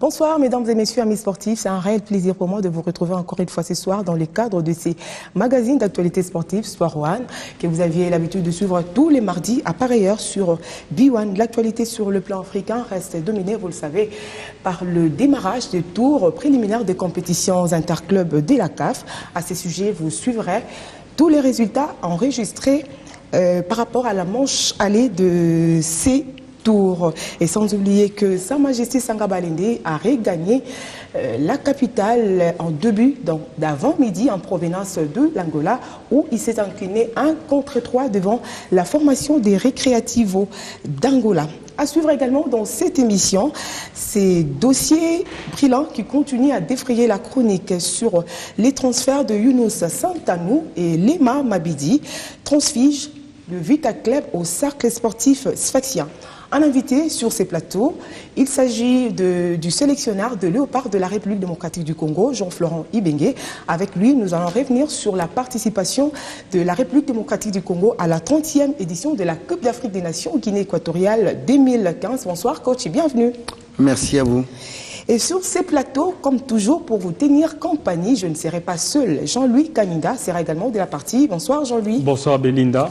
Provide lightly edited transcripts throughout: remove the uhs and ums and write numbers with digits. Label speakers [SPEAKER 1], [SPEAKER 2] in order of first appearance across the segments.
[SPEAKER 1] Bonsoir mesdames et messieurs amis sportifs, c'est un réel plaisir pour moi de vous retrouver encore une fois ce soir dans le cadre de ces magazines d'actualité sportive Sport One que vous aviez l'habitude de suivre tous les mardis à pareille heure sur B1. L'actualité sur le plan africain reste dominée, vous le savez, par le démarrage des tours préliminaires des compétitions interclubs de la CAF. À ce sujet, vous suivrez tous les résultats enregistrés par rapport à la manche allée de ces tour. Et sans oublier que Sa Majesté Sanga Balende a regagné la capitale en début d'avant-midi en provenance de l'Angola où il s'est incliné 1-3 devant la formation des Recreativo d'Angola. À suivre également dans cette émission, ces dossiers brillants qui continuent à défrayer la chronique sur les transferts de Younous Santanou et Lema Mabidi, transfige le Vita Club au cercle sportif sfaxien. Un invité sur ces plateaux, il s'agit du sélectionneur de Léopard de la République démocratique du Congo, Jean-Florent Ibengue. Avec lui, nous allons revenir sur la participation de la République démocratique du Congo à la 30e édition de la Coupe d'Afrique des Nations Guinée équatoriale 2015. Bonsoir coach et bienvenue.
[SPEAKER 2] Merci à vous.
[SPEAKER 1] Et sur ces plateaux, comme toujours, pour vous tenir compagnie, je ne serai pas seul. Jean-Louis Kaninga sera également de la partie. Bonsoir Jean-Louis.
[SPEAKER 3] Bonsoir Belinda.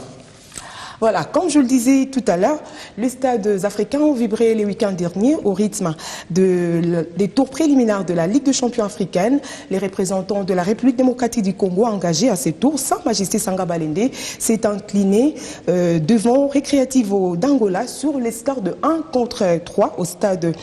[SPEAKER 1] Voilà, comme je le disais tout à l'heure, les stades africains ont vibré les week-ends derniers au rythme des tours préliminaires de la Ligue des champions africaine. Les représentants de la République démocratique du Congo engagés à ces tours, Sa Majesté Sanga Balende s'est incliné devant Recreativo d'Angola sur les scores de 1-3 au stade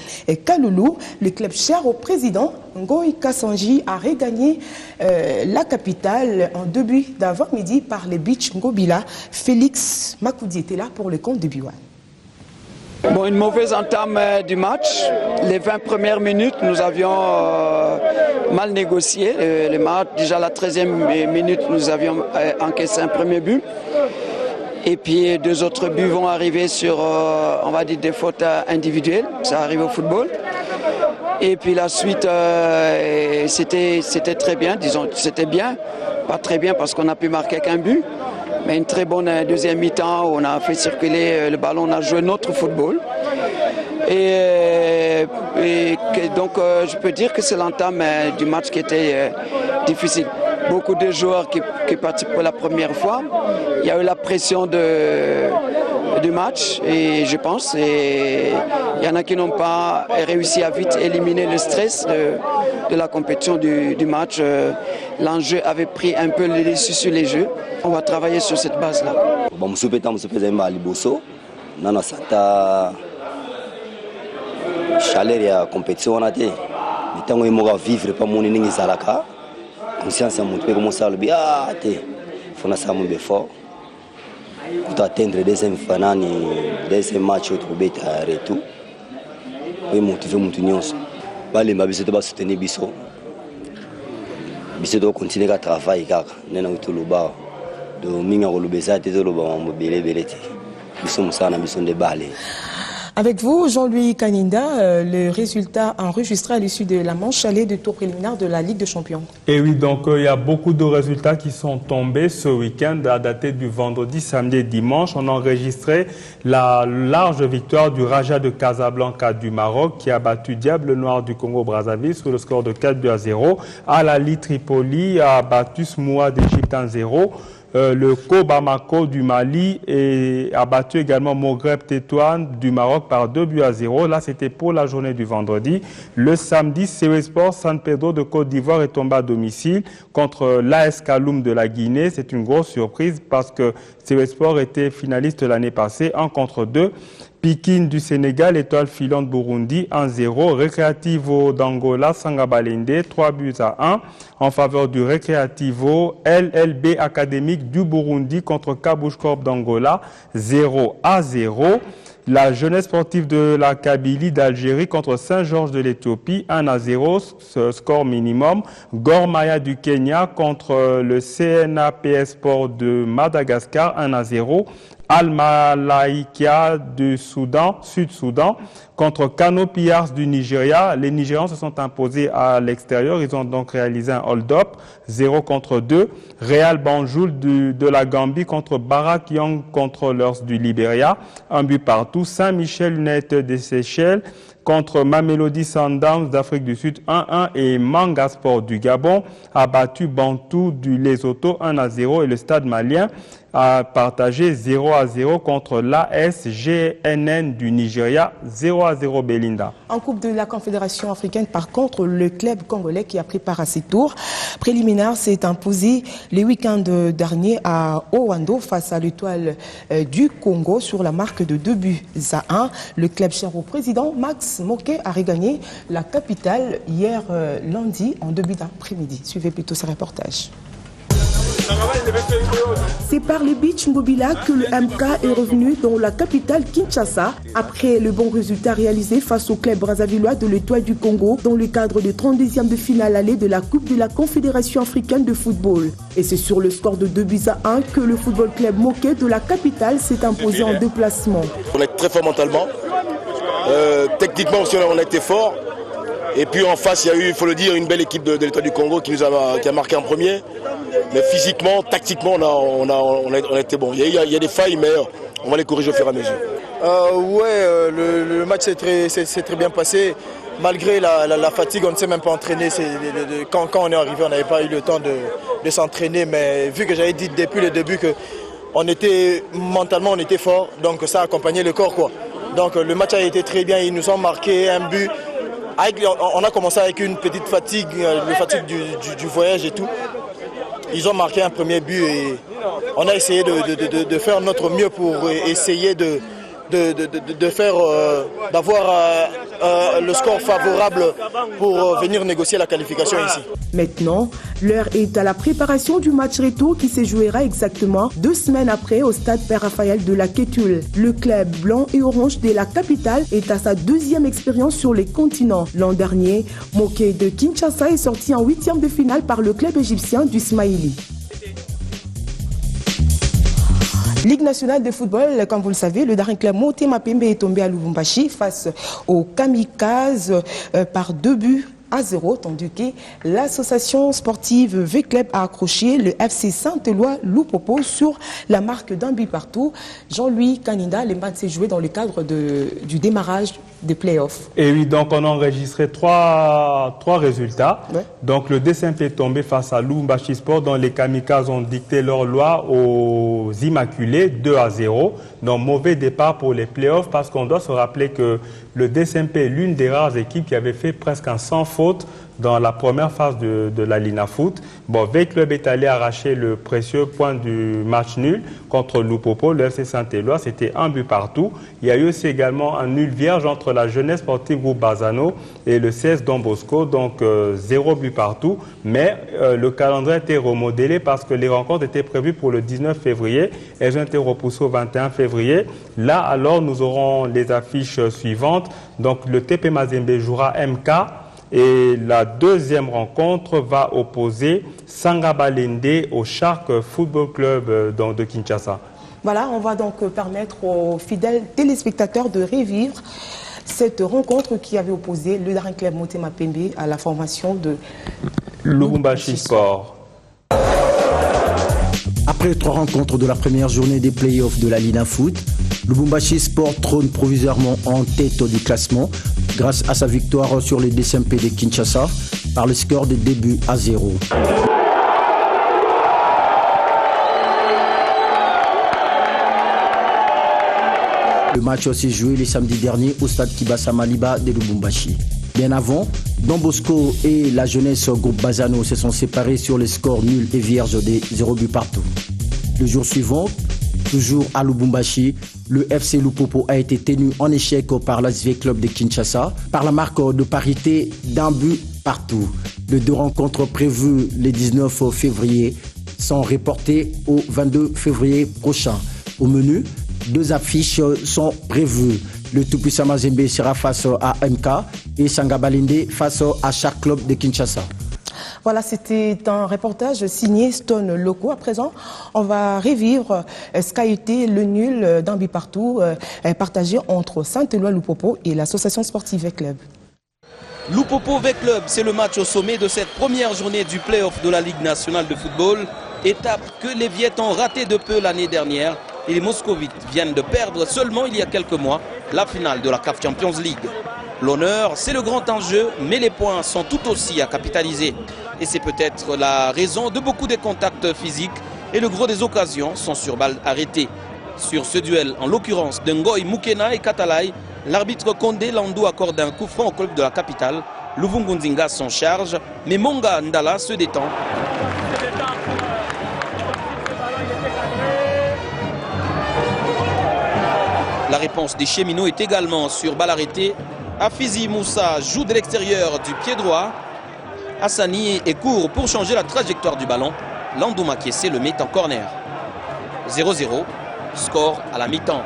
[SPEAKER 1] Kaloulou. Le club cher au président Ngoï Kassanji a regagné la capitale en début d'avant-midi par les Beach Ngobila. Félix Makoudi était là pour le compte de B1.
[SPEAKER 4] Bon, une mauvaise entame du match. Les 20 premières minutes, nous avions mal négocié le match. Déjà la 13e minute, nous avions encaissé un premier but. Et puis deux autres buts vont arriver sur, on va dire, des fautes individuelles. Ça arrive au football. Et puis la suite, c'était très bien, disons, c'était bien. Pas très bien parce qu'on a pu marquer qu'un but. Mais une très bonne deuxième mi-temps où on a fait circuler le ballon, on a joué notre football. Et donc je peux dire que c'est l'entame du match qui était difficile. Beaucoup de joueurs qui participent pour la première fois. Il y a eu la pression du match et je pense, et il y en a qui n'ont pas réussi à vite éliminer le stress de la compétition du match. L'enjeu avait pris un peu le dessus sur les jeux. On va travailler sur cette base-là.
[SPEAKER 2] Bon, je chaleur ya compétition on a été mais tant que moi vivre pas mon ningi salaka conscience mon peu comment ça le bien té faut na ça mon fort pour atteindre deuxième finale deuxième match au beta retour et motiver mon union ba les mabise to ba soutenir biso doit continuer à travailler car nena utuluba do minga ko lubeza te lo ba mo belete biso musana biso de balé.
[SPEAKER 1] Avec vous, Jean-Louis Kaninda, le résultat enregistré à l'issue de la manche allée du tour préliminaire de la Ligue des champions.
[SPEAKER 3] Et oui, donc il y a beaucoup de résultats qui sont tombés ce week-end, à dater du vendredi, samedi et dimanche. On a enregistré la large victoire du Raja de Casablanca du Maroc qui a battu Diable Noir du Congo-Brazzaville sur le score de 4-0. Al-Ali Tripoli a battu Smoua d'Égypte 1-0. Le Co Bamako du Mali a battu également Moghreb Tétouan du Maroc par 2-0. Là, c'était pour la journée du vendredi. Le samedi, Sewe Sport San Pedro de Côte d'Ivoire est tombé à domicile contre l'AS Kaloum de la Guinée. C'est une grosse surprise parce que Sewe Sport était finaliste l'année passée, 1-2. Pikin du Sénégal, Étoile Filante Burundi 1-0. Recreativo d'Angola, Sanga Balende 3-1 en faveur du Recreativo. LLB Académique du Burundi contre Kabouche Corp d'Angola 0-0. La jeunesse sportive de la Kabylie d'Algérie contre Saint-Georges de l'Éthiopie 1-0, ce score minimum. Gor Mahia du Kenya contre le CNAPS Sport de Madagascar 1-0. Al-Malaika du Sud-Soudan, contre Kano Pillars du Nigeria. Les Nigérians se sont imposés à l'extérieur. Ils ont donc réalisé un hold-up, 0-2. Real Banjul de la Gambie contre Barak Young Controllers du Libéria, 1 but partout. Saint-Michel United des Seychelles contre Mamelodi Sundowns d'Afrique du Sud 1-1 et Manga Sport du Gabon a battu Bantou du Lesotho 1-0 et le Stade malien a partagé 0-0 contre l'ASGNN du Nigeria 0-0 Belinda.
[SPEAKER 1] En Coupe de la Confédération africaine, par contre, le club congolais qui a pris part à ces tours préliminaires s'est imposé les week-ends derniers à Owando face à l'Étoile du Congo sur la marque de 2-1. Le club cher au président Max Moké a regagné la capitale hier lundi en début d'après-midi. Suivez plutôt ce reportage. C'est par les Beach Mobila que le MK est revenu dans la capitale Kinshasa après le bon résultat réalisé face au club brazzavillois de l'Étoile du Congo dans le cadre du 32e de finale allée de la Coupe de la Confédération africaine de football. Et c'est sur le score de 2-1 que le football club Moké de la capitale s'est imposé en déplacement.
[SPEAKER 5] On est très fort mentalement, techniquement aussi on a été fort. Et puis en face, il y a eu, il faut le dire, une belle équipe de l'Étoile du Congo qui a marqué en premier. Mais physiquement, tactiquement, on a été bon. Il y a des failles, mais on va les corriger au fur et à mesure.
[SPEAKER 6] Le match s'est très bien passé. Malgré la fatigue, on ne s'est même pas entraîné. Quand on est arrivé, on n'avait pas eu le temps de s'entraîner. Mais vu que j'avais dit depuis le début que mentalement on était fort, donc ça a accompagné le corps, quoi. Donc le match a été très bien. Ils nous ont marqué un but. On a commencé avec une petite fatigue, la fatigue du voyage et tout. Ils ont marqué un premier but et on a essayé de faire notre mieux pour essayer d'avoir le score favorable pour venir négocier la qualification ici.
[SPEAKER 1] Maintenant, l'heure est à la préparation du match retour qui se jouera exactement 2 semaines après au stade Père Raphaël de la Kétule. Le club blanc et orange de la capitale est à sa 2e expérience sur les continents. L'an dernier, Moké de Kinshasa est sorti en 8e de finale par le club égyptien du Smaïli. Ligue nationale de football, comme vous le savez, le Daring Club Motema Pembe est tombé à Lubumbashi face aux Kamikazes par 2-0, tandis que l'association sportive V-Club a accroché le FC Saint-Éloi Lupopo sur la marque d'un but partout. Jean-Louis Kaninda, les matchs s'est joué dans le cadre du démarrage des playoffs. Et
[SPEAKER 3] oui, donc on a enregistré trois résultats. Ouais. Donc le DSMP est tombé face à Lubumbashi Sport, dont les Kamikazes ont dicté leur loi aux Immaculés, 2-0. Donc mauvais départ pour les playoffs, parce qu'on doit se rappeler que le DSMP est l'une des rares équipes qui avait fait presque un sans faute dans la première phase de la Lina Foot. Bon, V-Club est allé arracher le précieux point du match nul contre Lupopo, le FC Saint-Éloi. C'était 1 but partout. Il y a eu aussi également un nul vierge entre la Jeunesse Sportive Groupe Bazano et le CS Don Bosco, donc 0 but partout. Mais le calendrier a été remodelé parce que les rencontres étaient prévues pour le 19 février. Elles ont été repoussées au 21 février. Là, alors, nous aurons les affiches suivantes. Donc, le TP Mazembe jouera MK. Et la deuxième rencontre va opposer Sangabalende au Shark Football Club de Kinshasa.
[SPEAKER 1] Voilà, on va donc permettre aux fidèles téléspectateurs de revivre cette rencontre qui avait opposé le Daring Club Motema Pembe à la formation de
[SPEAKER 3] Lubumbashi Sport.
[SPEAKER 7] Après 3 rencontres de la première journée des playoffs de la Lina Foot, Lubumbashi Sport trône provisoirement en tête du classement grâce à sa victoire sur les DSMP de Kinshasa par le score de 2-0. Le match s'est joué le samedi dernier au stade Kibasa Maliba de Lubumbashi. Bien avant, Don Bosco et la jeunesse groupe Bazano se sont séparés sur les scores nuls et vierges de 0 but partout. Le jour suivant, toujours à Lubumbashi, le FC Lupopo a été tenu en échec par l'ASV Club de Kinshasa par la marque de parité d'1 but partout. Les 2 rencontres prévues le 19 février sont reportées au 22 février prochain. Au menu, 2 affiches sont prévues. Le tout-puissant Mazembe sera face à MK et Sangabalende face à Shark Club de Kinshasa.
[SPEAKER 1] Voilà, c'était un reportage signé Stone Loco. À présent, on va revivre ce qu'a été le nul d'un but partout partagé entre Saint-Éloi Lupopo et l'association sportive V-Club.
[SPEAKER 8] Lupopo V-Club, c'est le match au sommet de cette première journée du play-off de la Ligue nationale de football. Étape que les Viettes ont raté de peu l'année dernière et les Moscovites viennent de perdre seulement il y a quelques mois la finale de la CAF Champions League. L'honneur, c'est le grand enjeu, mais les points sont tout aussi à capitaliser. Et c'est peut-être la raison de beaucoup des contacts physiques et le gros des occasions sont sur balle arrêtée. Sur ce duel, en l'occurrence de Ngoy Mukena et Katalai, l'arbitre Condé Landou accorde un coup franc au club de la capitale. Luvungunzinga s'en charge, mais Monga Ndala se détend. La réponse des cheminots est également sur balle arrêtée. Afizi Moussa joue de l'extérieur du pied droit. Hassani est court pour changer la trajectoire du ballon. Landou Makiese le met en corner. 0-0, score à la mi-temps.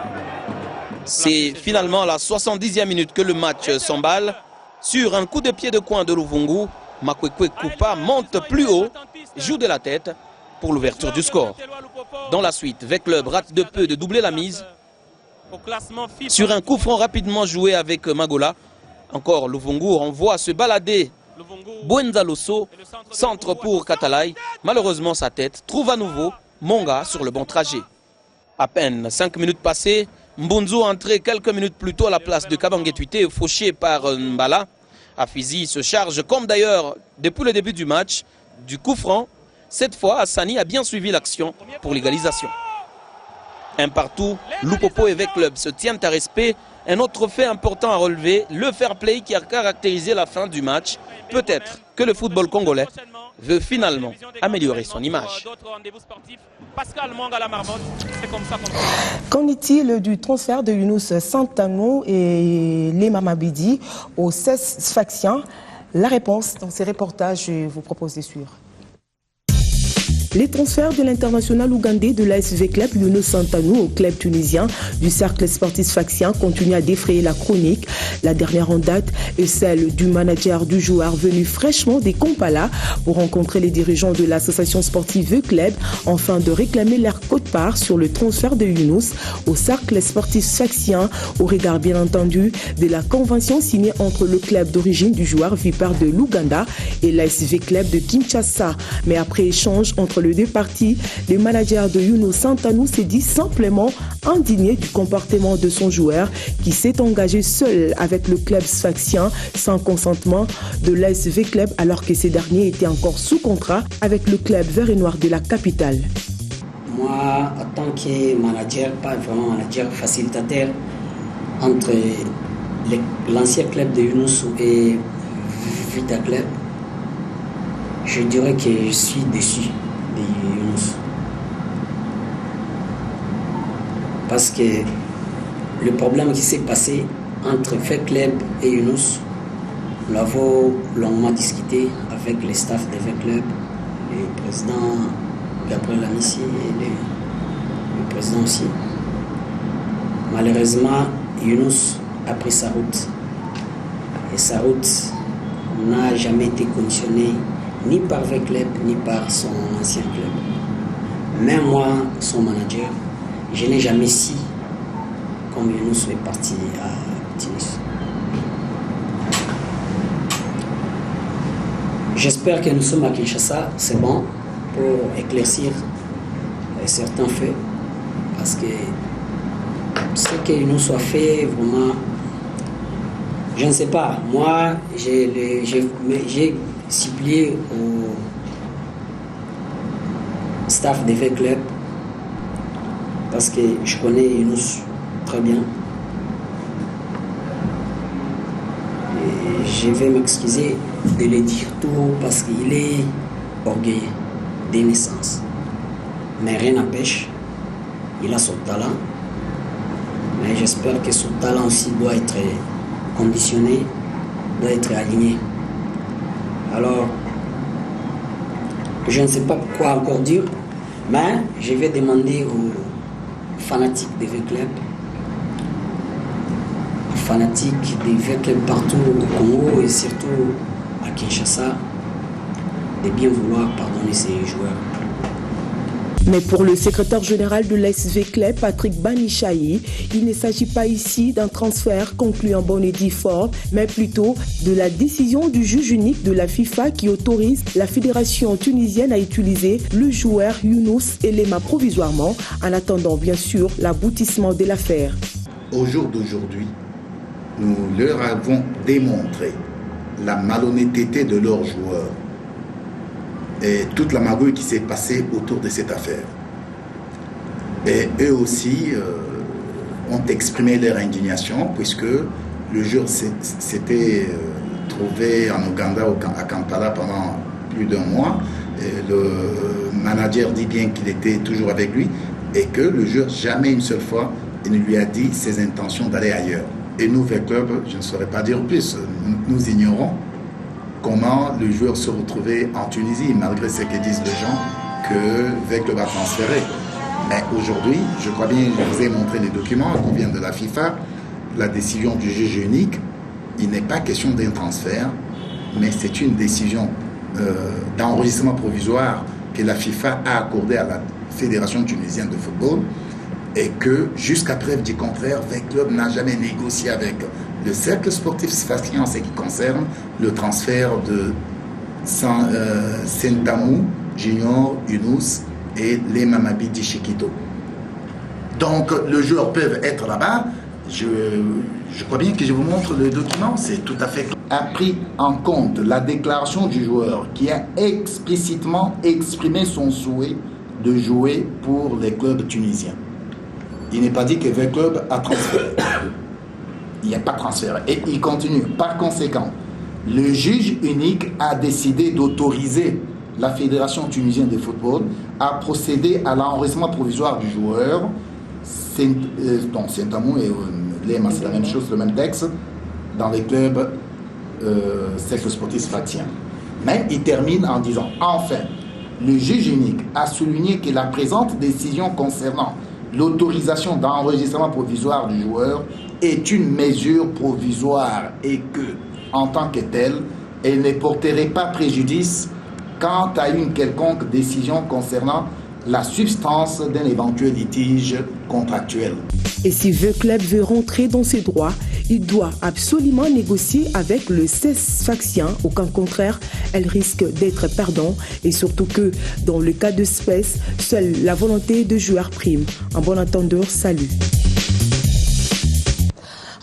[SPEAKER 8] C'est finalement à la 70e minute que le match s'emballe. Sur un coup de pied de coin de Luvungu, Makwekwe Kupa monte plus haut, joue de la tête pour l'ouverture du score. Dans la suite, V-Club rate de peu de doubler la mise. Sur un coup franc rapidement joué avec Magola, encore Luvungu envoie se balader Bwenzaloso, centre pour Katalai. Malheureusement sa tête trouve à nouveau Monga sur le bon trajet. À peine 5 minutes passées, Mbunzu entré quelques minutes plus tôt à la place de Kabangetuité, fauché par Mbala. Afizi se charge, comme d'ailleurs depuis le début du match, du coup franc. Cette fois, Hassani a bien suivi l'action pour l'égalisation. Un partout, Lupopo et V-Club se tiennent à respect. Un autre fait important à relever, le fair play qui a caractérisé la fin du match. Peut-être que le football congolais veut finalement améliorer son image.
[SPEAKER 1] Qu'en est-il du transfert de Younous Santano et Lema Mabidi au CES Sfaxien? La réponse dans ces reportages, je vous propose de suivre. Les transferts de l'international ougandais de l'ASV Club Younous Santano au club tunisien du cercle sportif sfaxien continuent à défrayer la chronique. La dernière en date est celle du manager du joueur venu fraîchement des Kampala pour rencontrer les dirigeants de l'association sportive Club afin de réclamer leur quote-part sur le transfert de Younous au cercle sportif sfaxien au regard bien entendu de la convention signée entre le club d'origine du joueur vipère de l'Ouganda et l'ASV Club de Kinshasa. Mais après échange entre les deux parties, le manager de Younous Santano s'est dit simplement indigné du comportement de son joueur qui s'est engagé seul avec le club sfaxien sans consentement de l'ASV Club alors que ces derniers étaient encore sous contrat avec le club vert et noir de la capitale.
[SPEAKER 9] Moi, en tant que manager, pas vraiment manager, facilitateur entre l'ancien club de Younous et Vita Club, je dirais que je suis déçu de Younous. Parce que le problème qui s'est passé entre Fait Club et Younous, nous l'avons longuement discuté avec le staff de Fait Club, le président Gabriel Amissi et le président aussi. Malheureusement, Younous a pris sa route. Et sa route n'a jamais été conditionnée ni par Fait Club, ni par son ancien club. Même moi, son manager, je n'ai jamais su comme Younous est parti à Tunis. J'espère que nous sommes à Kinshasa, c'est bon, pour éclaircir certains faits. Parce que ce que Younous a fait, vraiment, je ne sais pas. Moi, j'ai supplié au staff de Fait Club parce que je connais Younous très bien. Et je vais m'excuser de le dire tout parce qu'il est orgueilleux de naissance. Mais rien n'empêche, il a son talent. Mais j'espère que son talent aussi doit être conditionné, doit être aligné. Alors, je ne sais pas quoi encore dire, mais je vais demander aux fanatiques des V-Club, fanatiques des V-Club partout au Congo et surtout à Kinshasa, de bien vouloir pardonner ses joueurs.
[SPEAKER 1] Mais pour le secrétaire général de l'ASV Club, Patrick Banichaï, il ne s'agit pas ici d'un transfert conclu en bonne et due forme, mais plutôt de la décision du juge unique de la FIFA qui autorise la fédération tunisienne à utiliser le joueur Younous Elema provisoirement, en attendant bien sûr l'aboutissement de l'affaire.
[SPEAKER 10] Au jour d'aujourd'hui, nous leur avons démontré la malhonnêteté de leurs joueurs et toute la magouille qui s'est passée autour de cette affaire. Et eux aussi ont exprimé leur indignation puisque le joueur s'était trouvé en Ouganda, à Kampala pendant plus d'un mois. Et le manager dit bien qu'il était toujours avec lui et que le joueur, jamais une seule fois, il ne lui a dit ses intentions d'aller ailleurs. Et nous, V-Club, je ne saurais pas dire plus, nous ignorons comment le joueur se retrouvait en Tunisie, malgré ce que disent les gens, que V-Club a transféré. Mais aujourd'hui, je crois bien, je vous ai montré les documents qui viennent de la FIFA, la décision du juge unique, il n'est pas question d'un transfert, mais c'est une décision d'enregistrement provisoire que la FIFA a accordée à la Fédération tunisienne de football, et que, jusqu'à preuve du contraire, V-Club n'a jamais négocié avec le cercle sportif sfaxien en ce qui concerne le transfert de Sentamou, Junior, Younous et les Mamabidi Chiquito. Donc, les joueurs peuvent être là-bas. Je crois bien que je vous montre le document, c'est tout à fait clair. A pris en compte la déclaration du joueur qui a explicitement exprimé son souhait de jouer pour les clubs tunisiens. Il n'est pas dit que V-Club a transféré. Il n'y a pas transféré. Et il continue. Par conséquent, le juge unique a décidé d'autoriser la Fédération tunisienne de football à procéder à l'enregistrement provisoire du joueur. Donc, Sentamou et Lema, c'est la même chose, le même texte, dans les clubs cercle sportif sfaxien. Mais il termine en disant, enfin, le juge unique a souligné que la présente décision concernant l'autorisation d'enregistrement provisoire du joueur est une mesure provisoire et que, en tant que telle, elle ne porterait pas préjudice quant à une quelconque décision concernant la substance d'un éventuel litige contractuel.
[SPEAKER 1] Et si V-Club veut rentrer dans ses droits, il doit absolument négocier avec le CES sfaxien. Au cas contraire, elle risque d'être perdant. Et surtout que, dans le cas de Spes, seule la volonté de joueur prime. En bon entendeur, salut.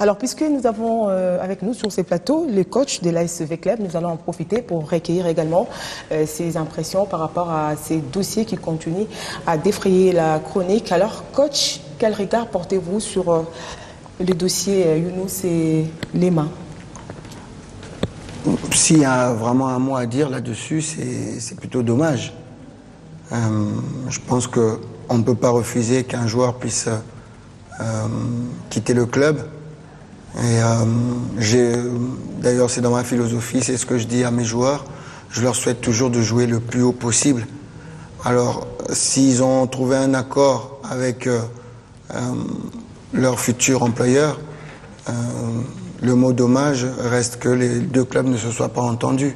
[SPEAKER 1] Alors, puisque nous avons avec nous sur ces plateaux le coach de l'ASV Club, nous allons en profiter pour recueillir également ses impressions par rapport à ces dossiers qui continuent à défrayer la chronique. Alors, coach, quel regard portez-vous sur le dossier Younous et Lema?
[SPEAKER 11] S'il y a vraiment un mot à dire là-dessus, c'est plutôt dommage. Je pense qu'on ne peut pas refuser qu'un joueur puisse quitter le club. Et d'ailleurs, c'est dans ma philosophie, c'est ce que je dis à mes joueurs. Je leur souhaite toujours de jouer le plus haut possible. Alors, s'ils ont trouvé un accord avec leur futur employeur, le mot dommage reste que les deux clubs ne se soient pas entendus.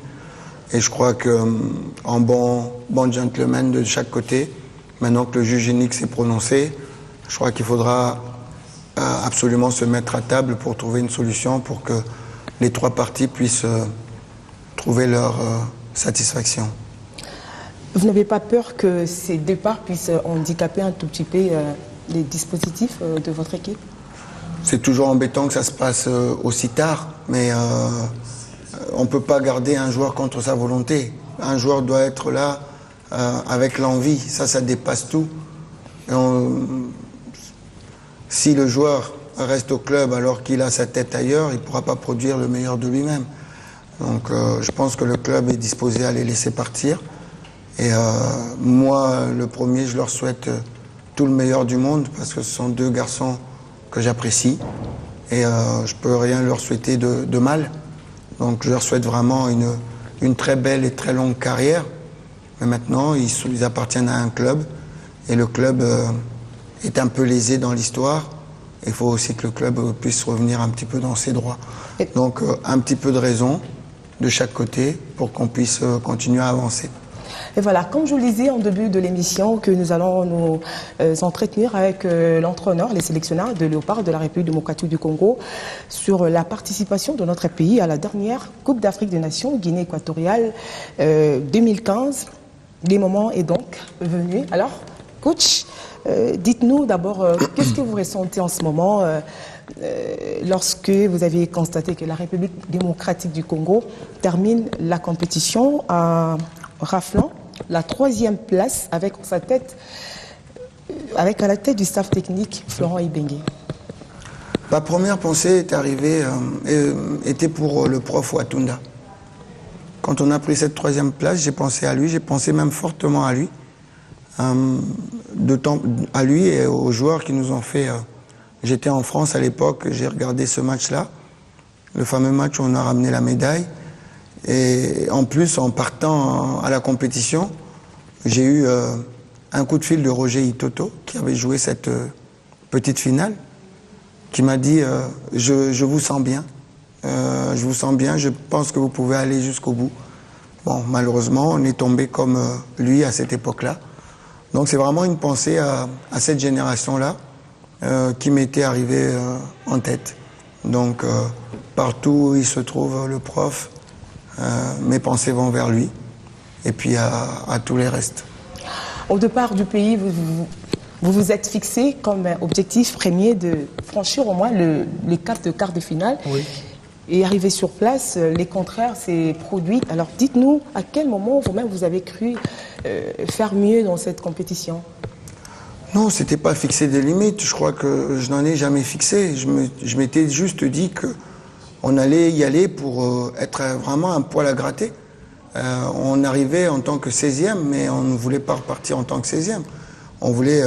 [SPEAKER 11] Et je crois qu'en bon gentleman de chaque côté, maintenant que le juge unique s'est prononcé, je crois qu'il faudra absolument se mettre à table pour trouver une solution pour que les trois parties puissent trouver leur satisfaction.
[SPEAKER 1] Vous n'avez pas peur que ces départs puissent handicaper un tout petit peu les dispositifs de votre équipe?
[SPEAKER 11] C'est toujours embêtant que ça se passe aussi tard, mais on ne peut pas garder un joueur contre sa volonté. Un joueur doit être là avec l'envie, ça dépasse tout. Et si le joueur reste au club alors qu'il a sa tête ailleurs, il ne pourra pas produire le meilleur de lui-même. Donc je pense que le club est disposé à les laisser partir. Et moi, le premier, je leur souhaite tout le meilleur du monde parce que ce sont deux garçons que j'apprécie. Et je ne peux rien leur souhaiter de mal. Donc je leur souhaite vraiment une très belle et très longue carrière. Mais maintenant, ils appartiennent à un club. Et le club est un peu lésé dans l'histoire. Il faut aussi que le club puisse revenir un petit peu dans ses droits. Donc un petit peu de raison de chaque côté pour qu'on puisse continuer à avancer.
[SPEAKER 1] Et voilà, comme je vous le disais en début de l'émission, que nous allons nous entretenir avec l'entraîneur, les sélectionneurs de Léopard de la République démocratique du Congo sur la participation de notre pays à la dernière Coupe d'Afrique des Nations Guinée équatoriale 2015. Le moment est donc venu. Alors, coach, dites-nous d'abord, qu'est-ce que vous ressentez en ce moment lorsque vous avez constaté que la République démocratique du Congo termine la compétition en raflant la 3e place avec à la tête du staff technique Florent Ibenge?
[SPEAKER 11] Ma première pensée était pour le prof Watunda. Quand on a pris cette 3e place, j'ai pensé à lui, j'ai pensé même fortement à lui. À lui et aux joueurs qui nous ont fait... J'étais en France à l'époque, j'ai regardé ce match-là, le fameux match où on a ramené la médaille. Et en plus, en partant à la compétition, j'ai eu un coup de fil de Roger Itoto, qui avait joué cette petite finale, qui m'a dit je vous sens bien, je pense que vous pouvez aller jusqu'au bout. Bon, malheureusement, on est tombé comme lui à cette époque-là. Donc c'est vraiment une pensée à cette génération-là qui m'était arrivée en tête. Donc partout où il se trouve, le prof, mes pensées vont vers lui et puis à tous les restes.
[SPEAKER 1] Au départ du pays, vous vous êtes fixé comme objectif premier de franchir au moins les cap de quart de finale. Oui. Et arrivé sur place, les contraires s'est produit. Alors dites-nous, à quel moment vous-même vous avez cru faire mieux dans cette compétition?
[SPEAKER 11] Non, c'était pas fixé des limites. Je crois que je n'en ai jamais fixé. Je m'étais juste dit qu'on allait y aller pour être vraiment un poil à gratter. On arrivait en tant que 16e, mais on ne voulait pas repartir en tant que 16e. On voulait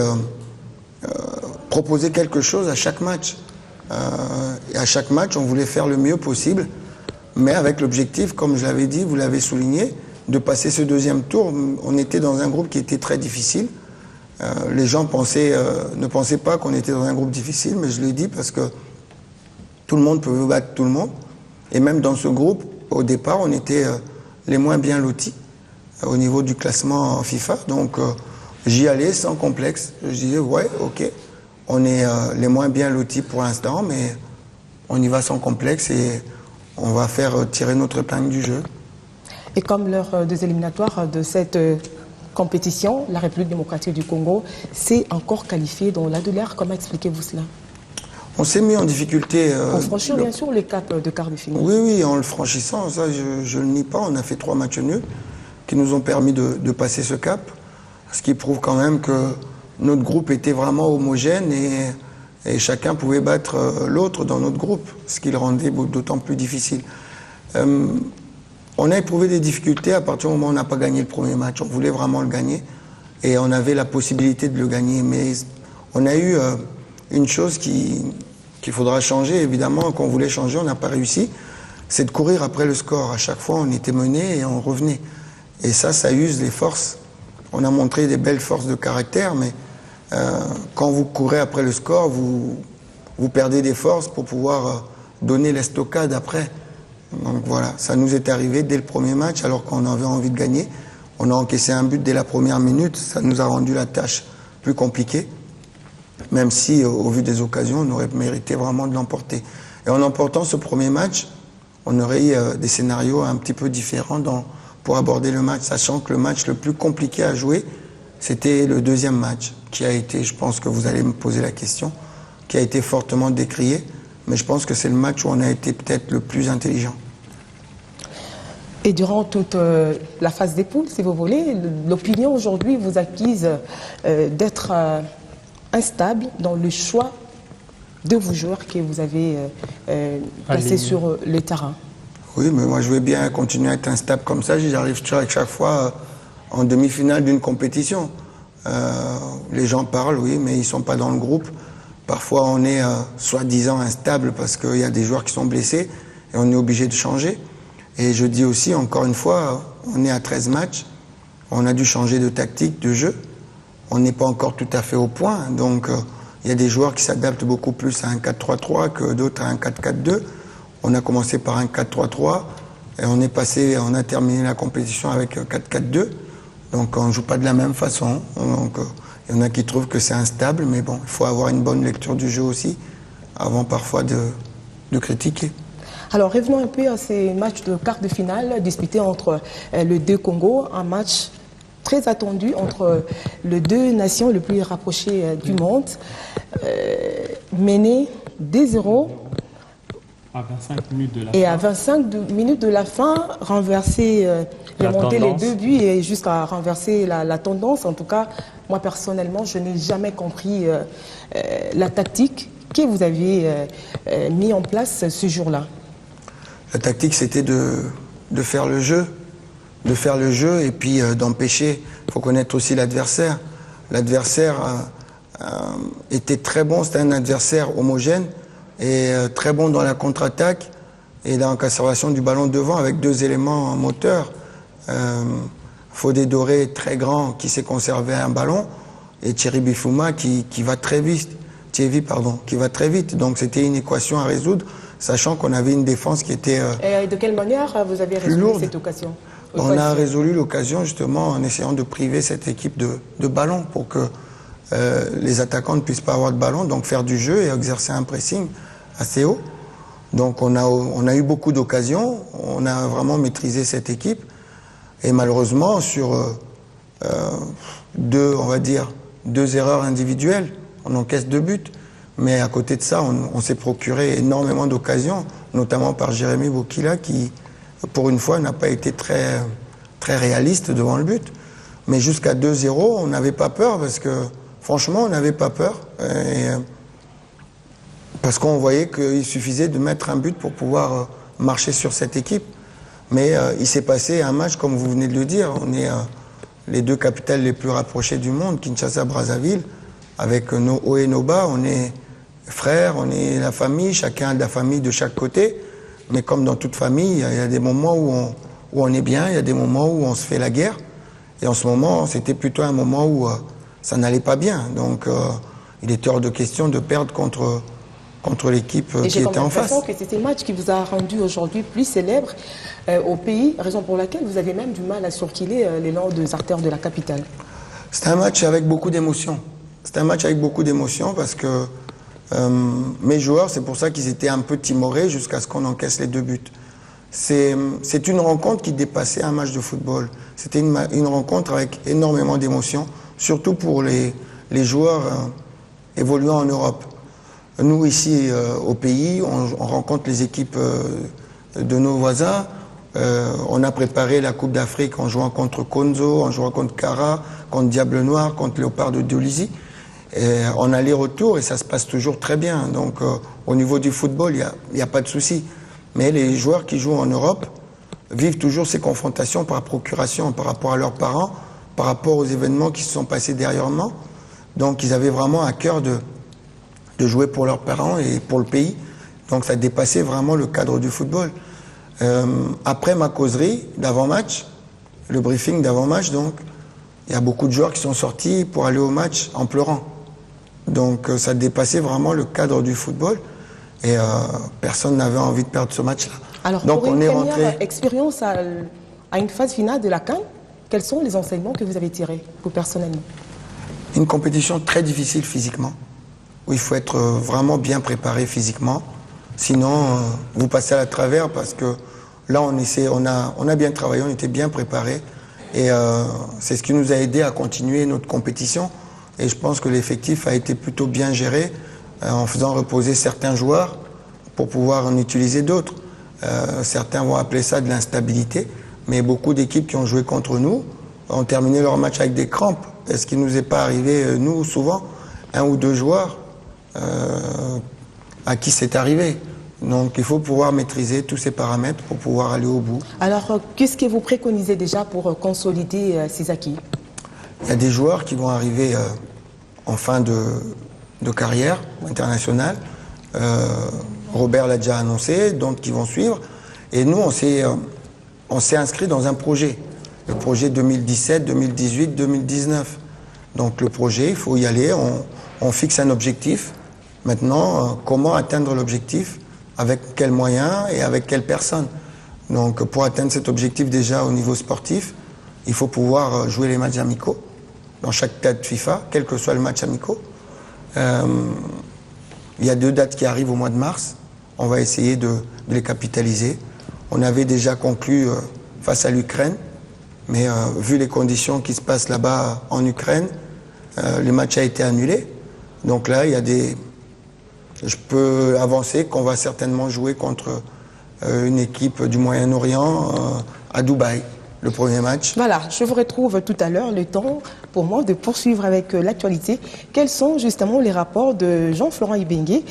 [SPEAKER 11] proposer quelque chose à chaque match. Et à chaque match, on voulait faire le mieux possible, mais avec l'objectif, comme je l'avais dit, vous l'avez souligné, de passer ce 2e tour. On était dans un groupe qui était très difficile. Les gens ne pensaient pas qu'on était dans un groupe difficile, mais je l'ai dit parce que tout le monde peut battre tout le monde. Et même dans ce groupe, au départ, on était les moins bien lotis au niveau du classement FIFA. Donc j'y allais sans complexe. Je disais, ouais, ok, on est les moins bien lotis pour l'instant, mais on y va sans complexe et on va faire tirer notre épingle du jeu.
[SPEAKER 1] Et comme l'heure des éliminatoires de cette compétition, la République démocratique du Congo s'est encore qualifiée dans l'Adulaire. Comment expliquez-vous cela?
[SPEAKER 11] On s'est mis en difficulté.
[SPEAKER 1] Pour franchir bien sûr les caps de quart de finale.
[SPEAKER 11] Oui, en le franchissant, ça je ne le nie pas. On a fait 3 matchs nuls qui nous ont permis de passer ce cap. Ce qui prouve quand même que notre groupe était vraiment homogène et chacun pouvait battre l'autre dans notre groupe, ce qui le rendait d'autant plus difficile. On a éprouvé des difficultés à partir du moment où on n'a pas gagné le premier match. On voulait vraiment le gagner et on avait la possibilité de le gagner. Mais on a eu une chose qu'il faudra changer, évidemment, qu'on voulait changer, on n'a pas réussi, c'est de courir après le score. À chaque fois, on était mené et on revenait. Et ça use les forces. On a montré des belles forces de caractère, mais quand vous courez après le score, vous perdez des forces pour pouvoir donner l'estocade après. Donc voilà, ça nous est arrivé dès le premier match, alors qu'on avait envie de gagner. On a encaissé un but dès la première minute, ça nous a rendu la tâche plus compliquée, même si, au vu des occasions, on aurait mérité vraiment de l'emporter. Et en emportant ce premier match, on aurait eu des scénarios un petit peu différents pour aborder le match, sachant que le match le plus compliqué à jouer, c'était le 2e match, qui a été, je pense que vous allez me poser la question, qui a été fortement décrié, mais je pense que c'est le match où on a été peut-être le plus intelligent.
[SPEAKER 1] Et durant toute la phase des poules, si vous voulez, l'opinion aujourd'hui vous accuse d'être instable dans le choix de vos joueurs que vous avez placés sur le terrain.
[SPEAKER 11] Oui, mais moi je veux bien continuer à être instable comme ça. J'arrive chaque fois en demi-finale d'une compétition. Les gens parlent, oui, mais ils ne sont pas dans le groupe. Parfois on est soi-disant instable parce qu'il y a des joueurs qui sont blessés et on est obligé de changer. Et je dis aussi, encore une fois, on est à 13 matchs, on a dû changer de tactique, de jeu. On n'est pas encore tout à fait au point, donc il y a des joueurs qui s'adaptent beaucoup plus à un 4-3-3 que d'autres à un 4-4-2. On a commencé par un 4-3-3, Et on a terminé la compétition avec 4-4-2. Donc on ne joue pas de la même façon. Donc il y en a qui trouvent que c'est instable, mais bon, il faut avoir une bonne lecture du jeu aussi, avant parfois de critiquer.
[SPEAKER 1] Alors revenons un peu à ces matchs de quart de finale disputés entre les deux Congos, un match très attendu entre les deux nations les plus rapprochées du monde, mené 2-0.
[SPEAKER 3] À 25 minutes de la
[SPEAKER 1] et
[SPEAKER 3] fin.
[SPEAKER 1] à 25 minutes de la fin, renverser, remonter les 2 buts et jusqu'à renverser la tendance. En tout cas, moi personnellement, je n'ai jamais compris la tactique que vous aviez mis en place ce jour-là.
[SPEAKER 11] La tactique, c'était de faire le jeu. De faire le jeu et puis d'empêcher. Il faut connaître aussi l'adversaire. L'adversaire était très bon, c'était un adversaire homogène et très bon dans la contre-attaque et dans la conservation du ballon devant avec 2 éléments moteurs. Fodé Doré, très grand, qui sait conserver un ballon, et Thierry Bifouma qui va très vite. Thierry, pardon, qui va très vite. Donc c'était une équation à résoudre, sachant qu'on avait une défense qui était
[SPEAKER 1] et de quelle manière vous avez résolu cette occasion?
[SPEAKER 11] On a résolu l'occasion justement en essayant de priver cette équipe de ballon pour que les attaquants ne puissent pas avoir de ballon, donc faire du jeu et exercer un pressing assez haut. Donc on a eu beaucoup d'occasions, on a vraiment maîtrisé cette équipe et malheureusement sur deux erreurs individuelles, on encaisse 2 buts. Mais à côté de ça, on s'est procuré énormément d'occasions, notamment par Jérémy Bokila qui, pour une fois, n'a pas été très, très réaliste devant le but. Mais jusqu'à 2-0, on n'avait pas peur parce que, franchement, on n'avait pas peur. Parce qu'on voyait qu'il suffisait de mettre un but pour pouvoir marcher sur cette équipe. Mais il s'est passé un match, comme vous venez de le dire. On est les 2 capitales les plus rapprochées du monde, Kinshasa-Brazzaville. Avec nos hauts et nos bas, on est frères, on est la famille, chacun a de la famille de chaque côté. Mais comme dans toute famille, il y a des moments où on est bien, il y a des moments où on se fait la guerre. Et en ce moment, c'était plutôt un moment où ça n'allait pas bien. Donc il était hors de question de perdre contre l'équipe qui était en face.
[SPEAKER 1] Et j'ai l'impression que c'était le match qui vous a rendu aujourd'hui plus célèbre au pays, raison pour laquelle vous avez même du mal à circuler les longs des artères de la capitale.
[SPEAKER 11] C'était un match avec beaucoup d'émotions. C'était un match avec beaucoup d'émotions parce que mes joueurs, c'est pour ça qu'ils étaient un peu timorés jusqu'à ce qu'on encaisse les 2 buts. C'est une rencontre qui dépassait un match de football. C'était une rencontre avec énormément d'émotions, surtout pour les joueurs évoluant en Europe. Nous, ici, au pays, on rencontre les équipes de nos voisins. On a préparé la Coupe d'Afrique en jouant contre Konzo, en jouant contre Kara, contre Diable Noir, contre Léopard de Dolisie. En aller-retour, et ça se passe toujours très bien. Donc, au niveau du football, il n'y a pas de souci. Mais les joueurs qui jouent en Europe vivent toujours ces confrontations par procuration, par rapport à leurs parents, par rapport aux événements qui se sont passés dernièrement. Donc, ils avaient vraiment à cœur de jouer pour leurs parents et pour le pays. Donc, ça dépassait vraiment le cadre du football. Après ma causerie d'avant-match, le briefing d'avant-match, donc, il y a beaucoup de joueurs qui sont sortis pour aller au match en pleurant. Donc ça dépassait vraiment le cadre du football et personne n'avait envie de perdre ce match-là.
[SPEAKER 1] Alors
[SPEAKER 11] donc,
[SPEAKER 1] pour une première expérience à une phase finale de la CAN, quels sont les enseignements que vous avez tirés, vous personnellement?
[SPEAKER 11] Une compétition très difficile physiquement, où il faut être vraiment bien préparé physiquement. Sinon, vous passez à la travers parce que là, on a bien travaillé, on était bien préparé. Et c'est ce qui nous a aidé à continuer notre compétition. Et je pense que l'effectif a été plutôt bien géré en faisant reposer certains joueurs pour pouvoir en utiliser d'autres. Certains vont appeler ça de l'instabilité, mais beaucoup d'équipes qui ont joué contre nous ont terminé leur match avec des crampes. Et ce qui ne nous est pas arrivé, nous, souvent, 1 ou 2 joueurs à qui c'est arrivé. Donc il faut pouvoir maîtriser tous ces paramètres pour pouvoir aller au bout.
[SPEAKER 1] Alors qu'est-ce que vous préconisez déjà pour consolider ces acquis?
[SPEAKER 11] Il y a des joueurs qui vont arriver en fin de carrière internationale. Robert l'a déjà annoncé, d'autres qui vont suivre. Et nous, on s'est inscrit dans un projet. Le projet 2017, 2018, 2019. Donc le projet, il faut y aller, on fixe un objectif. Maintenant, comment atteindre l'objectif? Avec quels moyens et avec quelles personnes? Donc pour atteindre cet objectif déjà au niveau sportif, il faut pouvoir jouer les matchs amicaux dans chaque date FIFA, quel que soit le match amicaux. Il y a 2 dates qui arrivent au mois de mars. On va essayer de les capitaliser. On avait déjà conclu face à l'Ukraine, mais vu les conditions qui se passent là-bas en Ukraine, le match a été annulé. Donc là, il y a je peux avancer qu'on va certainement jouer contre une équipe du Moyen-Orient à Dubaï, le premier match.
[SPEAKER 1] Voilà, je vous retrouve tout à l'heure, le temps pour moi de poursuivre avec l'actualité. Quels sont justement les rapports de Jean-Florent Ibenge,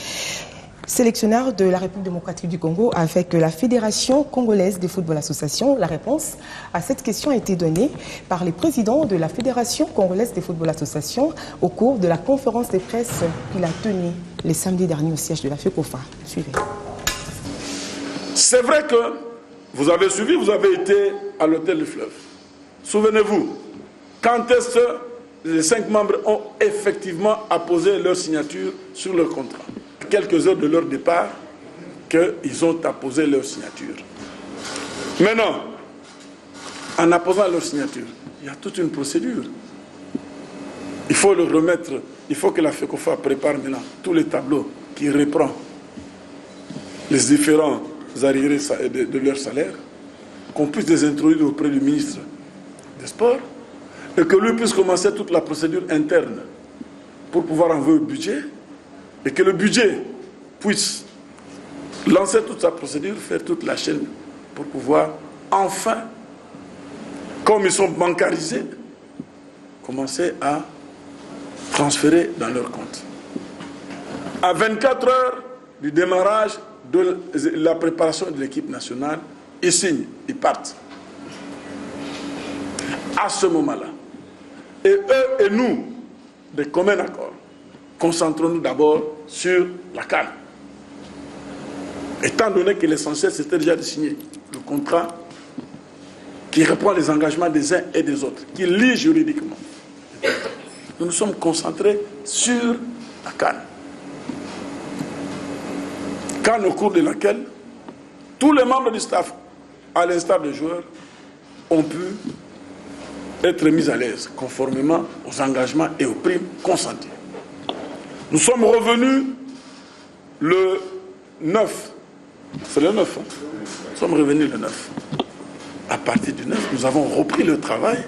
[SPEAKER 1] sélectionneur de la République démocratique du Congo, avec la Fédération congolaise de football association? La réponse à cette question a été donnée par les présidents de la Fédération congolaise de football association au cours de la conférence de presse qu'il a tenue les samedis derniers au siège de la FECOFA. Suivez.
[SPEAKER 12] C'est vrai que vous avez suivi, vous avez été à l'hôtel du Fleuve. Souvenez-vous, quand est-ce que les 5 membres ont effectivement apposé leur signature sur leur contrat? Quelques heures de leur départ, qu'ils ont apposé leur signature. Maintenant, en apposant leur signature, il y a toute une procédure. Il faut le remettre, il faut que la FECOFA prépare maintenant tous les tableaux qui reprend les différents arriérés de leur salaire, qu'on puisse les introduire auprès du ministre des Sports et que lui puisse commencer toute la procédure interne pour pouvoir envoyer le budget et que le budget puisse lancer toute sa procédure, faire toute la chaîne pour pouvoir enfin, comme ils sont bancarisés, commencer à transférer dans leur compte. À 24 heures du démarrage de la préparation de l'équipe nationale, ils signent, ils partent. À ce moment-là. Et eux et nous, de commun accord, concentrons-nous d'abord sur la CAN. Étant donné que l'essentiel c'était déjà de signer le contrat qui reprend les engagements des uns et des autres, qui lie juridiquement. Nous nous sommes concentrés sur la CAN. CAN au cours de laquelle tous les membres du staff, à l'instar des joueurs, ont pu être mis à l'aise conformément aux engagements et aux primes consenties. Nous sommes revenus le 9. C'est le 9. Nous sommes revenus le 9. À partir du 9, nous avons repris le travail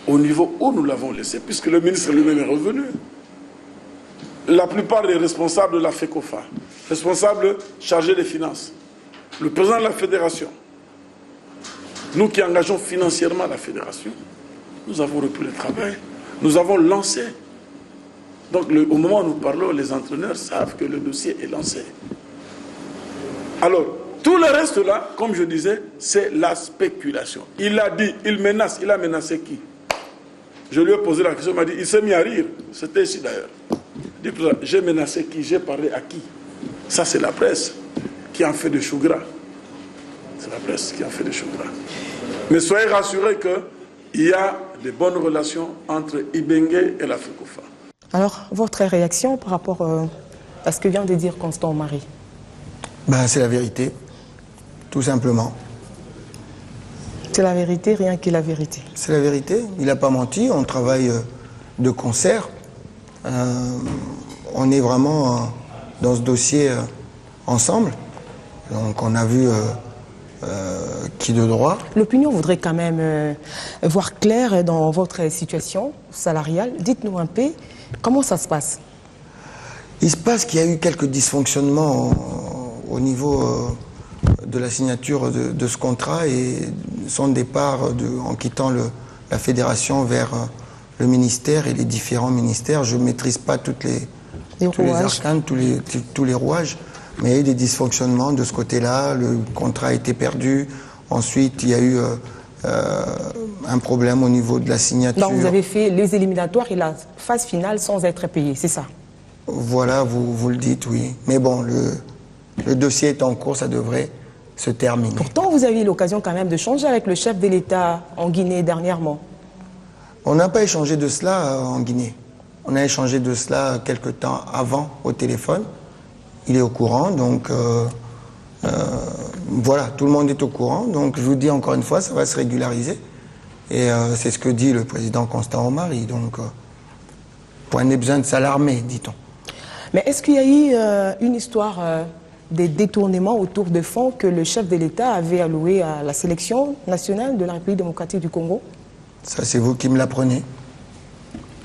[SPEAKER 12] au niveau où nous l'avons laissé, puisque le ministre lui-même est revenu. La plupart des responsables de la FECOFA, responsables chargés des finances, le président de la fédération, nous qui engageons financièrement la fédération, nous avons repris le travail, nous avons lancé. Donc au moment où nous parlons, les entraîneurs savent que le dossier est lancé. Alors, tout le reste là, comme je disais, c'est la spéculation. Il a dit, il menace, il a menacé qui? Je lui ai posé la question, il m'a dit, il s'est mis à rire. C'était ici d'ailleurs. Il dit, j'ai menacé qui? J'ai parlé à qui? Ça c'est la presse qui en fait de chou gras. C'est la presse qui en fait de chou gras. Mais soyez rassurés qu'il y a de bonnes relations entre Ibenge et la FECOFA.
[SPEAKER 1] Alors, votre réaction par rapport à ce que vient de dire Constant Marie?
[SPEAKER 11] C'est la vérité, tout simplement.
[SPEAKER 1] C'est la vérité, rien que la vérité.
[SPEAKER 11] C'est la vérité, il n'a pas menti, on travaille de concert. On est vraiment dans ce dossier ensemble. Donc on a vu qui de droit.
[SPEAKER 1] L'opinion voudrait quand même voir clair dans votre situation salariale. Dites-nous un peu comment ça se passe.
[SPEAKER 11] Il se passe qu'il y a eu quelques dysfonctionnements au niveau de la signature de ce contrat et son départ en quittant la fédération vers le ministère et les différents ministères. Je ne maîtrise pas tous les arcanes, tous les rouages, mais il y a eu des dysfonctionnements de ce côté-là. Le contrat a été perdu. Ensuite, il y a eu un problème au niveau de la signature.
[SPEAKER 1] Donc vous avez fait les éliminatoires et la phase finale sans être payé, c'est ça?
[SPEAKER 11] Voilà, vous le dites, oui. Mais bon, le dossier est en cours, ça devrait se terminer.
[SPEAKER 1] Pourtant, vous avez eu l'occasion quand même de changer avec le chef de l'État en Guinée dernièrement.
[SPEAKER 11] On n'a pas échangé de cela en Guinée. On a échangé de cela quelque temps avant au téléphone. Il est au courant, donc voilà, tout le monde est au courant. Donc je vous dis encore une fois, ça va se régulariser. Et c'est ce que dit le président Constant Omari. Donc, point n'est besoin de s'alarmer, dit-on.
[SPEAKER 1] Mais est-ce qu'il y a eu une histoire des détournements autour de fonds que le chef de l'État avait alloués à la sélection nationale de la République démocratique du Congo?
[SPEAKER 11] Ça, c'est vous qui me l'apprenez.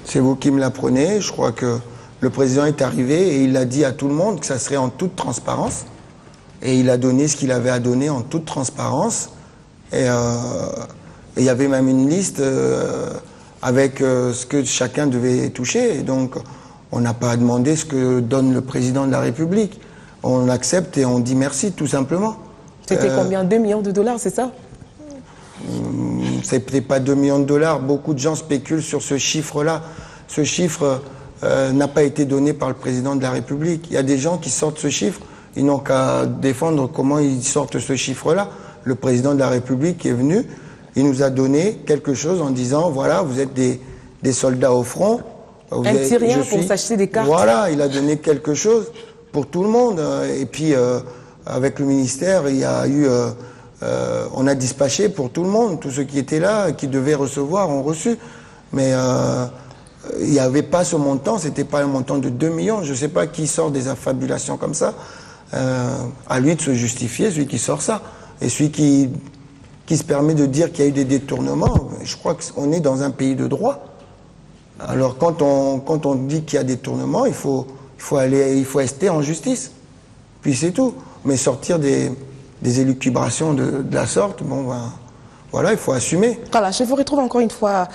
[SPEAKER 11] C'est vous qui me l'apprenez. Je crois que le président est arrivé et il a dit à tout le monde que ça serait en toute transparence. Et il a donné ce qu'il avait à donner en toute transparence. Et il y avait même une liste avec ce que chacun devait toucher. Et donc, on n'a pas à demander ce que donne le président de la République. On accepte et on dit merci, tout simplement.
[SPEAKER 1] C'était combien? 2 millions de dollars, c'est ça?
[SPEAKER 11] C'est peut-être pas 2 millions de dollars. Beaucoup de gens spéculent sur ce chiffre-là. Ce chiffre n'a pas été donné par le président de la République. Il y a des gens qui sortent ce chiffre. Ils n'ont qu'à défendre comment ils sortent ce chiffre-là. Le président de la République est venu. Il nous a donné quelque chose en disant, voilà, vous êtes des soldats au front.
[SPEAKER 1] Un petit rien pour s'acheter des cartes.
[SPEAKER 11] Voilà, il a donné quelque chose pour tout le monde. Et puis, avec le ministère, il y a eu... on a dispatché pour tout le monde. Tous ceux qui étaient là, qui devaient recevoir, ont reçu. Mais il n'y avait pas ce montant. C'était pas un montant de 2 millions. Je ne sais pas qui sort des affabulations comme ça. À lui de se justifier, celui qui sort ça. Et celui qui se permet de dire qu'il y a eu des détournements, je crois qu'on est dans un pays de droit. Alors quand on dit qu'il y a des détournements, il faut rester en justice. Puis c'est tout. Mais sortir des élucubrations de la sorte, bon ben, voilà, il faut assumer.
[SPEAKER 1] Voilà, je vous retrouve encore une fois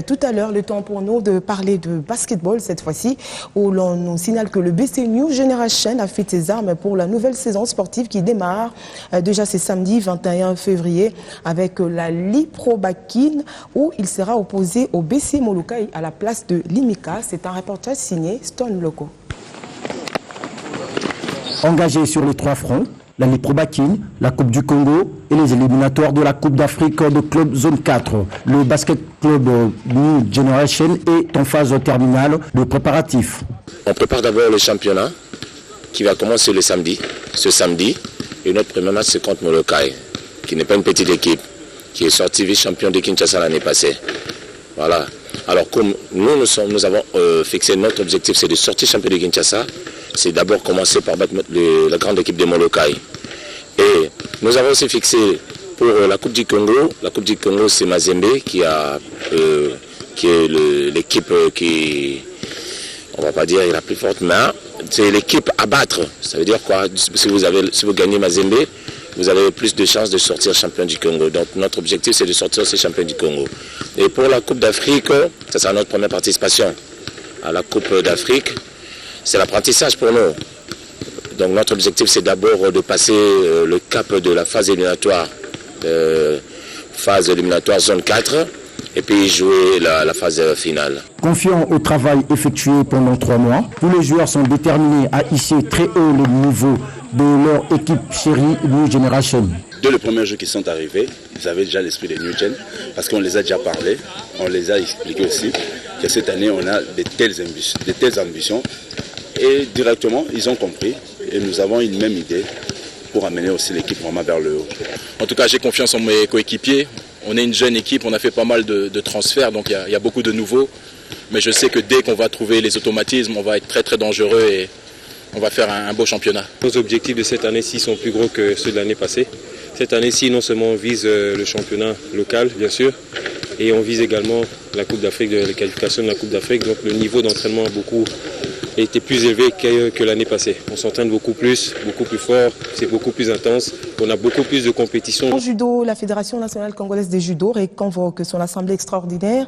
[SPEAKER 1] tout à l'heure, le temps pour nous de parler de basketball cette fois-ci, où l'on nous signale que le BC New Generation a fait ses armes pour la nouvelle saison sportive qui démarre déjà ce samedi 21 février avec la Lipro Bakin, où il sera opposé au BC Molokai à la place de Limika. C'est un reportage signé Stone Loco.
[SPEAKER 7] Engagé sur les 3 fronts, la Lipro Bakin, la Coupe du Congo et les éliminatoires de la Coupe d'Afrique de club zone 4. Le basket club New Generation est en phase terminale de préparatifs.
[SPEAKER 13] On prépare d'abord le championnat qui va commencer ce samedi. Et notre premier match c'est contre Molokai, qui n'est pas une petite équipe, qui est sorti vice-champion de Kinshasa l'année passée. Voilà. Alors comme nous avons fixé notre objectif, c'est de sortir champion de Kinshasa. C'est d'abord commencer par battre la grande équipe de Molokai. Et nous avons aussi fixé pour la Coupe du Congo. La Coupe du Congo, c'est Mazembe qui est l'équipe qui, on va pas dire la plus forte, mais c'est l'équipe à battre. Ça veut dire quoi? Si vous gagnez Mazembe, vous avez plus de chances de sortir champion du Congo. Donc notre objectif, c'est de sortir ces champions du Congo. Et pour la Coupe d'Afrique, ça sera notre première participation à la Coupe d'Afrique. C'est l'apprentissage pour nous. Donc notre objectif, c'est d'abord de passer le cap de la phase éliminatoire zone 4, et puis jouer la phase finale.
[SPEAKER 7] Confiant au travail effectué pendant 3 mois, tous les joueurs sont déterminés à hisser très haut le niveau de leur équipe chérie New Generation.
[SPEAKER 14] Dès le premier jour qu'ils sont arrivés, ils avaient déjà l'esprit des New Gen, parce qu'on les a déjà parlé, on les a expliqué aussi, que cette année on a de telles ambitions. Et directement, ils ont compris et nous avons une même idée pour amener aussi l'équipe vraiment vers le haut.
[SPEAKER 15] En tout cas, j'ai confiance en mes coéquipiers. On est une jeune équipe, on a fait pas mal de transferts, donc il y a beaucoup de nouveaux. Mais je sais que dès qu'on va trouver les automatismes, on va être très très dangereux et on va faire un beau championnat.
[SPEAKER 16] Nos objectifs de cette année-ci sont plus gros que ceux de l'année passée. Cette année-ci, non seulement on vise le championnat local, bien sûr, et on vise également la Coupe d'Afrique, les qualifications de la Coupe d'Afrique. Donc le niveau d'entraînement a été plus élevé que l'année passée. On s'entraîne beaucoup plus fort, c'est beaucoup plus intense, on a beaucoup plus de compétitions.
[SPEAKER 1] En judo, la Fédération nationale congolaise des judo convoque son assemblée extraordinaire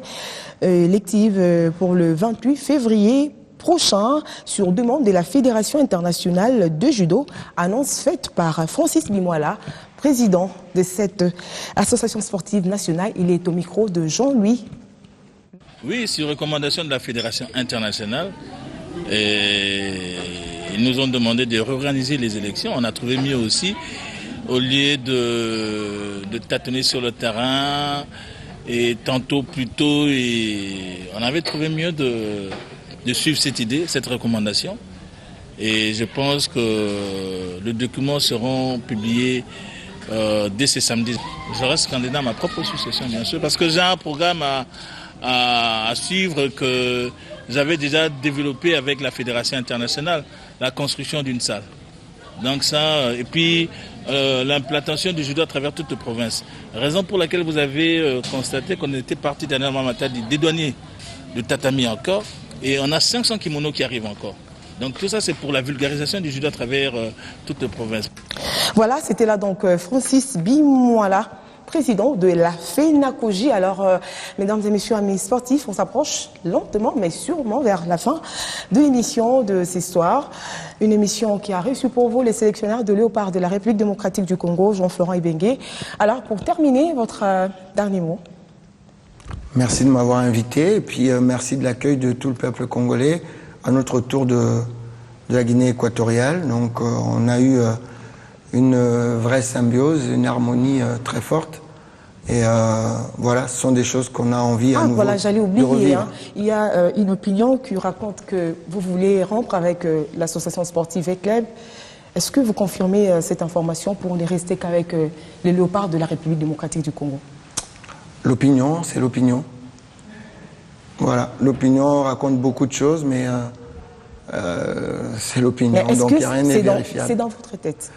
[SPEAKER 1] élective pour le 28 février prochain sur demande de la Fédération internationale de judo, annonce faite par Francis Bimoala, président de cette association sportive nationale. Il est au micro de Jean-Louis.
[SPEAKER 17] Oui, sur recommandation de la Fédération internationale, ils nous ont demandé de réorganiser les élections. On a trouvé mieux aussi, au lieu de tâtonner sur le terrain, et tantôt plus tôt, on avait trouvé mieux de suivre cette idée, cette recommandation. Et je pense que les documents seront publiés dès ce samedi. Je reste candidat à ma propre succession, bien sûr, parce que j'ai un programme à suivre que j'avais déjà développé avec la Fédération internationale, la construction d'une salle. Donc ça, et puis l'implantation du judo à travers toute la province. Raison pour laquelle vous avez constaté qu'on était parti dernièrement matin des douaniers de tatami encore, et on a 500 kimonos qui arrivent encore. Donc tout ça, c'est pour la vulgarisation du judo à travers toute la province.
[SPEAKER 1] Voilà, c'était là donc Francis Bimouala, président de la FENACOJI. Alors, mesdames et messieurs, amis sportifs, on s'approche lentement mais sûrement vers la fin de l'émission de ce soir. Une émission qui a reçu pour vous les sélectionneurs de Léopard de la République démocratique du Congo, Jean-Florent Ibengue. Alors, pour terminer, votre dernier mot.
[SPEAKER 11] Merci de m'avoir invité et puis merci de l'accueil de tout le peuple congolais à notre tour de la Guinée équatoriale. Donc, on a eu une vraie symbiose, une harmonie très forte. Et voilà, ce sont des choses qu'on a envie à nouveau
[SPEAKER 1] voilà, j'allais oublier,
[SPEAKER 11] de revivre.
[SPEAKER 1] Il y a une opinion qui raconte que vous voulez rompre avec l'association sportive ECLEB. Est-ce que vous confirmez cette information pour ne rester qu'avec les Léopards de la République démocratique du Congo?
[SPEAKER 11] L'opinion, c'est l'opinion. Voilà, l'opinion raconte beaucoup de choses, mais c'est l'opinion, donc il n'y a rien de vérifiable.
[SPEAKER 1] C'est dans votre tête?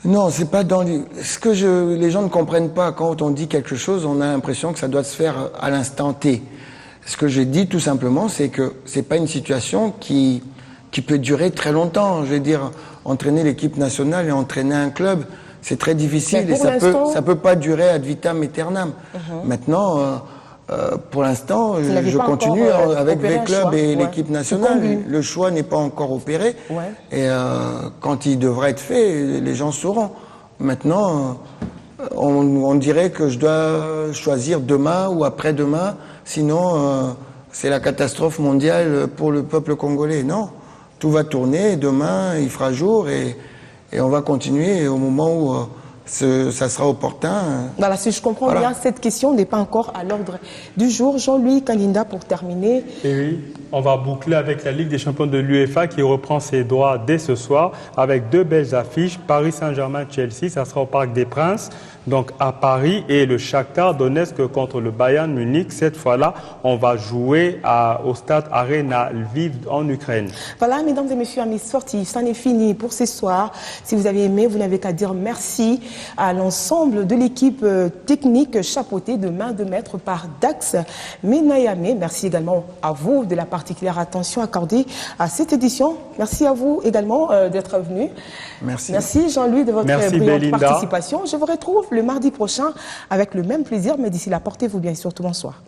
[SPEAKER 11] Non, c'est pas dans ce que les gens ne comprennent pas quand on dit quelque chose, on a l'impression que ça doit se faire à l'instant T. Ce que j'ai dit tout simplement, c'est que c'est pas une situation qui peut durer très longtemps. Je veux dire, entraîner l'équipe nationale et entraîner un club, c'est très difficile et ça peut pas durer ad vitam aeternam. Maintenant, pour l'instant, je continue avec les clubs et l'équipe nationale. Le choix n'est pas encore opéré. Et quand il devra être fait, les gens sauront. Maintenant, on dirait que je dois choisir demain ou après-demain. Sinon, c'est la catastrophe mondiale pour le peuple congolais. Non, tout va tourner. Demain, il fera jour et on va continuer au moment où ça sera opportun.
[SPEAKER 1] Voilà, si je comprends bien, cette question n'est pas encore à l'ordre du jour. Jean-Louis Kalinda, pour terminer.
[SPEAKER 3] Et oui, on va boucler avec la Ligue des champions de l'UEFA qui reprend ses droits dès ce soir avec deux belles affiches. Paris Saint-Germain-Chelsea, ça sera au Parc des Princes, donc à Paris, et le Shakhtar Donetsk contre le Bayern Munich. Cette fois-là, on va jouer au stade Arena Lviv en Ukraine.
[SPEAKER 1] Voilà, mesdames et messieurs, amis sportifs, ça n'est fini pour ce soir. Si vous avez aimé, vous n'avez qu'à dire merci à l'ensemble de l'équipe technique chapeautée de main de maître par Dax Menayame. Merci également à vous de la particulière attention accordée à cette édition. Merci à vous également d'être venu.
[SPEAKER 11] Merci.
[SPEAKER 1] Merci Jean-Louis de votre brillante participation. Je vous retrouve le mardi prochain avec le même plaisir, mais d'ici là, portez-vous bien et surtout bonsoir.